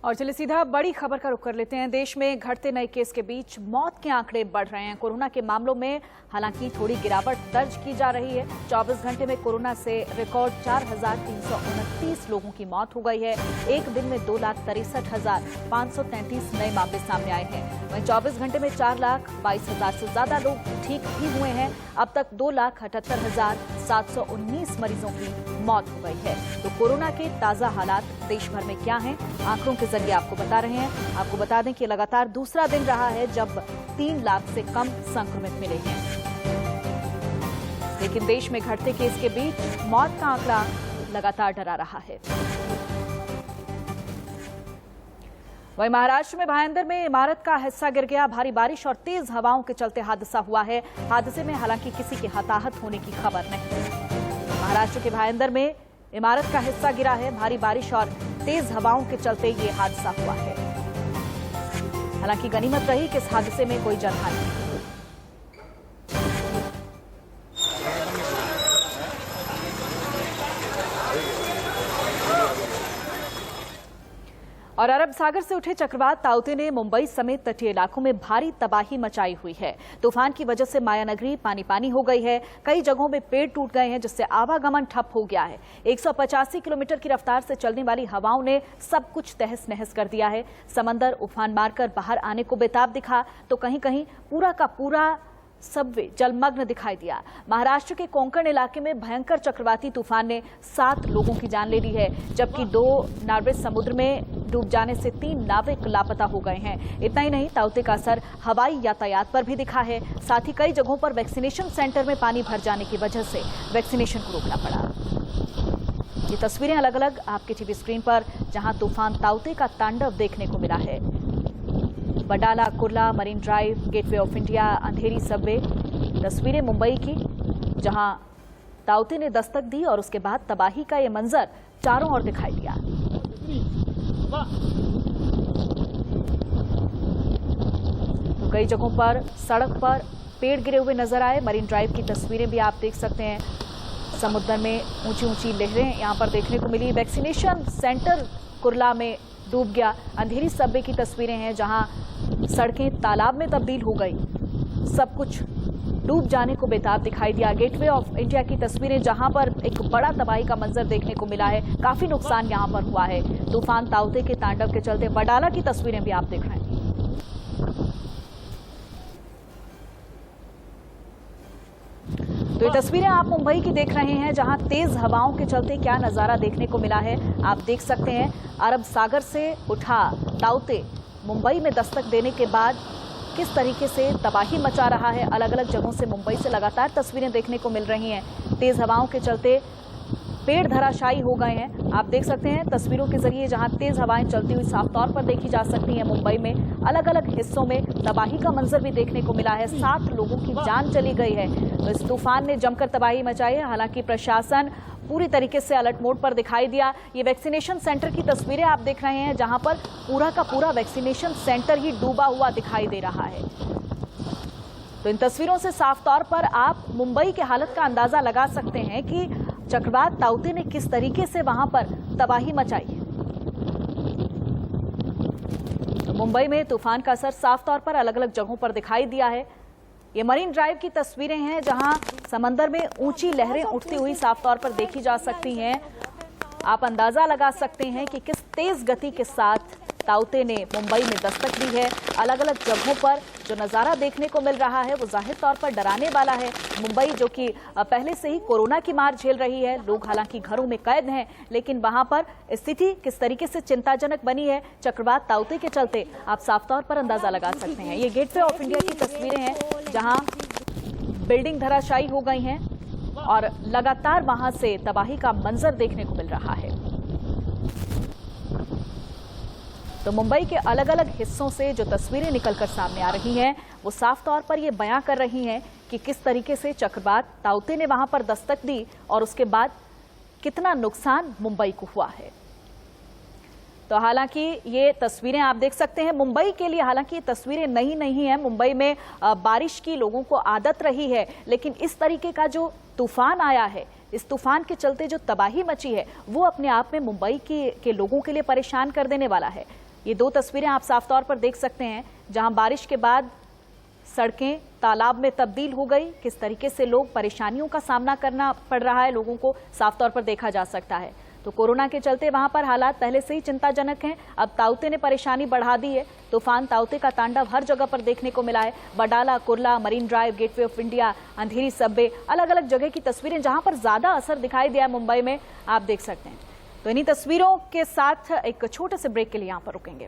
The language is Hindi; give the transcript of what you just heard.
और चलिए सीधा बड़ी खबर का रुख कर लेते हैं। देश में घटते नए केस के बीच मौत के आंकड़े बढ़ रहे हैं। कोरोना के मामलों में हालांकि थोड़ी गिरावट दर्ज की जा रही है। 24 घंटे में कोरोना से रिकॉर्ड 4,329 लोगों की मौत हो गई है। एक दिन में 2,63,533 नए मामले सामने आए हैं। वहीं 24 घंटे में 4,22,000 से ज्यादा लोग ठीक भी हुए हैं। अब तक 2,78,719 मरीजों की मौत हो गई है। तो कोरोना के ताजा हालात देश भर में क्या हैं, आंकड़ों के जरिए आपको बता रहे हैं। आपको बता दें कि लगातार दूसरा दिन रहा है जब 3 लाख से कम संक्रमित मिले हैं। लेकिन देश में घटते केस के बीच मौत का आंकड़ा लगातार डरा रहा है। वहीं महाराष्ट्र में भायंदर में इमारत का हिस्सा गिर गया। भारी बारिश और तेज हवाओं के चलते हादसा हुआ है। हादसे में हालांकि किसी के हताहत होने की खबर नहीं। महाराष्ट्र के भायंदर में इमारत का हिस्सा गिरा है। भारी बारिश और तेज हवाओं के चलते ये हादसा हुआ है। हालांकि गनीमत रही कि इस हादसे में कोई जनहानि नहीं हुई। और अरब सागर से उठे चक्रवात ताउते ने मुंबई समेत तटीय इलाकों में भारी तबाही मचाई हुई है। तूफान की वजह से मायानगरी पानी पानी हो गई है। कई जगहों में पेड़ टूट गए हैं, जिससे आवागमन ठप हो गया है। 185 किलोमीटर की रफ्तार से चलने वाली हवाओं ने सब कुछ तहस नहस कर दिया है। समंदर उफान मारकर बाहर आने को बेताब दिखा, तो कहीं कहीं पूरा का पूरा सबवे जलमग्न दिखाई दिया। महाराष्ट्र के कोंकण इलाके में भयंकर चक्रवाती तूफान ने 7 लोगों की जान ले ली है, जबकि 2 नावें समुद्र में डूब जाने से 3 नाविक लापता हो गए हैं। इतना ही नहीं, ताउते का असर हवाई यातायात पर भी दिखा है। साथ ही कई जगहों पर वैक्सीनेशन सेंटर में पानी भर जाने की वजह से वैक्सीनेशन को रोकना पड़ा। ये तस्वीरें अलग अलग आपके टीवी स्क्रीन पर, जहां तूफान ताउते का तांडव देखने को मिला है। Wadala, Kurla, Marine Drive, Gateway of India, Andheri subway, तस्वीरें मुंबई की, जहां ताउते ने दस्तक दी और उसके बाद तबाही का ये मंजर चारों ओर दिखाई दिया। तो कई जगहों पर सड़क पर पेड़ गिरे हुए नजर आए। मरीन ड्राइव की तस्वीरें भी आप देख सकते हैं। समुद्र में ऊंची ऊंची लहरें यहां पर देखने को मिली। वैक्सीनेशन सेंटर कुर्ला में डूब गया। अंधेरी सबवे की तस्वीरें हैं, जहां सड़कें तालाब में तब्दील हो गई। सब कुछ डूब जाने को बेताब दिखाई दिया। गेटवे ऑफ इंडिया की तस्वीरें, जहां पर एक बड़ा तबाही का मंजर देखने को मिला है। काफी नुकसान यहां पर हुआ है तूफान ताउते के तांडव के चलते। बडाला की तस्वीरें भी आप देख रहे हैं। तो ये तस्वीरें आप मुंबई की देख रहे हैं, जहां तेज हवाओं के चलते क्या नजारा देखने को मिला है आप देख सकते हैं। अरब सागर से उठा ताउते मुंबई में दस्तक देने के बाद किस तरीके से तबाही मचा रहा है। अलग अलग जगहों से मुंबई से लगातार तस्वीरें देखने को मिल रही हैं। तेज हवाओं के चलते पेड़ धराशायी हो गए हैं। आप देख सकते हैं तस्वीरों के जरिए, जहां तेज हवाएं चलती हुई साफ तौर पर देखी जा सकती हैं। मुंबई में अलग अलग हिस्सों में तबाही का मंजर भी देखने को मिला है। 7 लोगों की जान चली गई है। तो इस तूफान ने जमकर तबाही मचाई है। हालांकि प्रशासन पूरी तरीके से अलर्ट मोड पर दिखाई दिया। ये वैक्सीनेशन सेंटर की तस्वीरें आप देख रहे हैं, जहां पर पूरा का पूरा वैक्सीनेशन सेंटर ही डूबा हुआ दिखाई दे रहा है। तो इन तस्वीरों से साफ तौर पर आप मुंबई के हालत का अंदाजा लगा सकते हैं कि चक्रवात ताउते ने किस तरीके से वहां पर तबाही मचाई है। तो मुंबई में तूफान का असर साफ तौर पर अलग अलग जगहों पर दिखाई दिया है। ये मरीन ड्राइव की तस्वीरें हैं, जहां समंदर में ऊंची लहरें उठती हुई साफ तौर पर देखी जा सकती हैं। आप अंदाजा लगा सकते हैं कि किस तेज गति के साथ ताउते ने मुंबई में दस्तक दी है। अलग अलग जगहों पर जो नज़ारा देखने को मिल रहा है वो जाहिर तौर पर डराने वाला है। मुंबई जो कि पहले से ही कोरोना की मार झेल रही है, लोग हालांकि घरों में कैद हैं, लेकिन वहां पर स्थिति किस तरीके से चिंताजनक बनी है चक्रवात ताउते के चलते आप साफ तौर पर अंदाजा लगा सकते हैं। ये गेटवे ऑफ इंडिया की तस्वीरें हैं, जहां बिल्डिंग धराशायी हो गई हैं और लगातार वहां से तबाही का मंजर देखने को मिल रहा है। तो मुंबई के अलग अलग हिस्सों से जो तस्वीरें निकलकर सामने आ रही हैं, वो साफ तौर पर ये बयां कर रही हैं कि किस तरीके से चक्रवात ताउते ने वहां पर दस्तक दी और उसके बाद कितना नुकसान मुंबई को हुआ है। तो हालांकि ये तस्वीरें आप देख सकते हैं मुंबई के लिए, हालांकि ये तस्वीरें नई नहीं है। मुंबई में बारिश की लोगों को आदत रही है, लेकिन इस तरीके का जो तूफान आया है, इस तूफान के चलते जो तबाही मची है, वो अपने आप में मुंबई के लोगों के लिए परेशान कर देने वाला है। ये दो तस्वीरें आप साफ तौर पर देख सकते हैं, जहां बारिश के बाद सड़कें तालाब में तब्दील हो गई। किस तरीके से लोग परेशानियों का सामना करना पड़ रहा है लोगों को, साफ तौर पर देखा जा सकता है। तो कोरोना के चलते वहां पर हालात पहले से ही चिंताजनक हैं। अब ताउते ने परेशानी बढ़ा दी है। तूफान ताउते का तांडव हर जगह पर देखने को मिला है। Wadala, Kurla, Marine Drive, Gateway of India, Andheri subway, अलग अलग जगह की तस्वीरें जहां पर ज्यादा असर दिखाई दिया है मुंबई में, आप देख सकते हैं। तो इन्हीं तस्वीरों के साथ एक छोटे से ब्रेक के लिए यहां पर रुकेंगे।